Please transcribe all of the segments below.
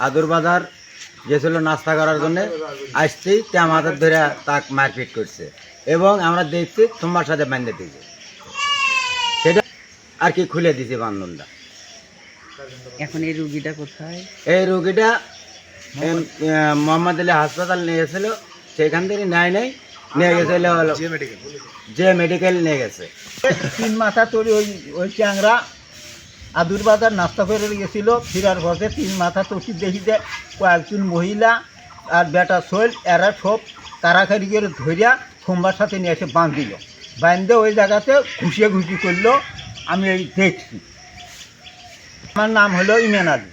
আদুর বাজার গেছিল নাস্তা করার জন্য, আসতেই তে আমাদের ধরে তাক মারপিট করছে এবং আমরা দেখছি তোমার সাথে বাঁধে দিয়েছে, সেটা আর কি খুলে দিয়েছে বান্ধনটা। এখন এই রুগীটা কোথায়? এই রোগীটা মোহাম্মদ আলী হাসপাতাল নিয়ে গেছিল, সেখান থেকে নিয়ে গেছিল যে মেডিকেল নিয়ে গেছে। 3 মাথা তৈরি ওই চ্যাংরা আদুর বাজার নাস্তা করে গেছিল, ফিরার পথে 3 মাথা তসি দেখি যে কয়েকজন মহিলা আর বেটা শৈল এরা সব তাড়াতাড়ি করে ধরিয়া সোমবার সাথে নিয়ে এসে বাঁধিল, বাঁধে ওই জায়গাতে ঘুষিয়ে ঘুষি করলো। আমি এই দেখছি। আমার নাম হলো ইমান আলী,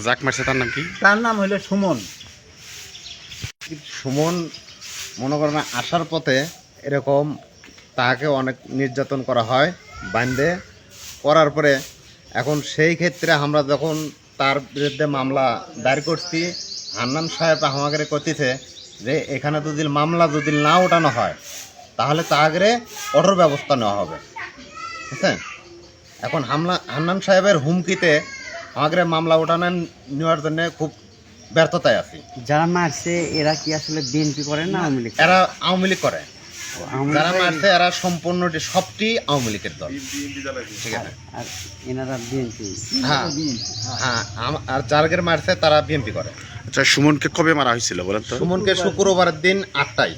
যাক মারছে তার নাম কি? তার নাম হলো সুমন। সুমন মনে করেন আসার পথে এরকম তাকে অনেক নির্যাতন করা হয় বান্ধে, করার পরে এখন সেই ক্ষেত্রে আমরা যখন তার বিরুদ্ধে মামলা দায়ের করছি, হান্নান সাহেব আমাকে করতেছে যে এখানে যদি মামলা যদি না ওঠানো হয় তাহলে তাকে কঠোর ব্যবস্থা নেওয়া হবে, বুঝছেন? এখন হান্নান সাহেবের হুমকিতে আমাকে মামলা ওঠানো নেওয়ার জন্য খুব ব্যর্থতায় আছি। যারা মারছে এরা কি আসলে বিএনপি করে না আওয়ামী লীগ? এরা আওয়ামী লীগ করে, আওয়ামী যারা লীগ- মারছে এরা সম্পূর্ণ সবটি আওয়ামী লীগের দল, ঠিক আছে? আর এনারা বিএনপি। হ্যাঁ হ্যাঁ, আর যারকে মারছে তারা বিএমপি করে। আচ্ছা, সুমনকে কবে মারা হয়েছিল বলেন তো? সুমনকে শুক্রবারের দিন 8টায়,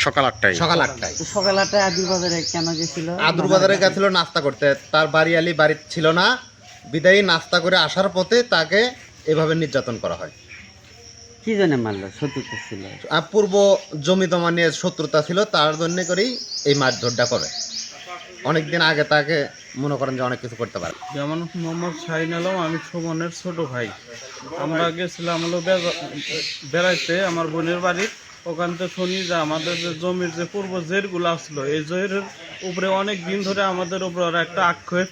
সকাল 8টায়। সকাল 8টায় তো সকালটায় আদির বাজারে কেন গেছিল? আদুর বাজারে গেছিল নাস্তা করতে, তার বাড়ি ছিল না, বিদায়ী নাস্তা করে আসার পথে তাকে এভাবে নির্যাতন করা হয়। কি জন্য মারলো? শত্রুতা ছিল? আর পূর্ব জমি জমা নিয়ে শত্রুতা ছিল, তার জন্য করেই এই মারধরটা করে। অনেকদিন আগে তাকে মনে করেন যে অনেক কিছু করতে পারে। যেমন মোহাম্মদ শাহিন আলম, আমি সুমনের ছোট ভাই। আমরা গেছিলাম হলো বেড়াইতে আমার বোনের বাড়ি। ওখান থেকে শুনি যে আমাদের যে জমির যে পূর্ব জেরগুলো আসলো, এই জেরের উপরে অনেক দিন ধরে আমাদের উপরে ওরা একটা আক্ষেপ,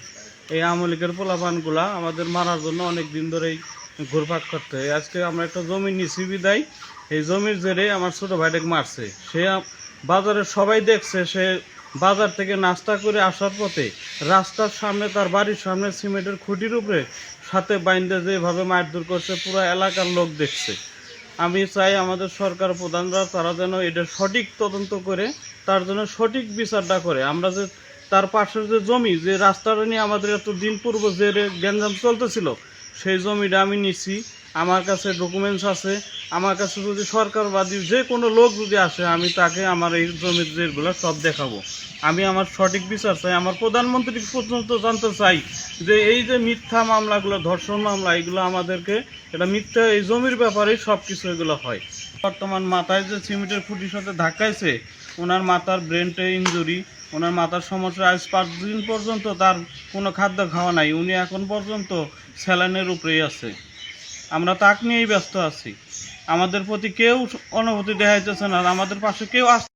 এই আওয়ামী লীগের পোলাপানগুলা আমাদের মারার জন্য অনেক দিন ধরেই ঘুরপাক করতে হয়। আজকে আমরা একটা জমি নিছি বিদায়, এই জমির জেরে আমার ছোট ভাইটাকে মারছে। সে বাজারে সবাই দেখছে, সে বাজার থেকে নাস্তা করে আসার পথে রাস্তার সামনে, তার বাড়ির সামনে সিমেন্টের খুঁটির উপরে সাথে বাইন্দে যেভাবে মারধর করছে, পুরো এলাকার লোক দেখছে। আমি চাই আমাদের সরকার প্রধানরা তারা যেন এটা সঠিক তদন্ত করে তার জন্য সঠিক বিচারটা করে। আমরা যে তার পাশের যে জমি, যে রাস্তাটা নিয়ে আমাদের এত দিন পূর্ব যে গ্যাঞ্জাম চলতেছিল, সেই জমিটা আমি নিছি, আমার কাছে ডকুমেন্টস আছে। আমার কাছে যদি সরকারবাদী যে কোনো লোক যদি আসে, আমি তাকে আমার এই জমির যেগুলো সব দেখাবো। আমি আমার সঠিক বিচার চাই। আমার প্রধানমন্ত্রী পর্যন্ত জানতে চাই যে এই যে মিথ্যা মামলাগুলো, ধর্ষণ মামলা, এগুলো আমাদেরকে, এটা মিথ্যা, এই জমির ব্যাপারেই সব কিছু এগুলো হয়। বর্তমান মাথায় যে সিমেন্টের খুঁটির সাথে ধাক্কাইছে, ওনার মাথার ব্রেনটে ইনজুরি, ওনার মাথার সমস্যা। আজ 5 দিন পর্যন্ত তার কোনো খাদ্য খাওয়া নাই, উনি এখন পর্যন্ত স্যালাইনের উপরেই আছে। আমরা তাক নিয়েই ব্যস্ত আছি। আমাদের প্রতি কেউ অনুভূতি দেখাইতেছে না, আমাদের পাশে কেউ আসতে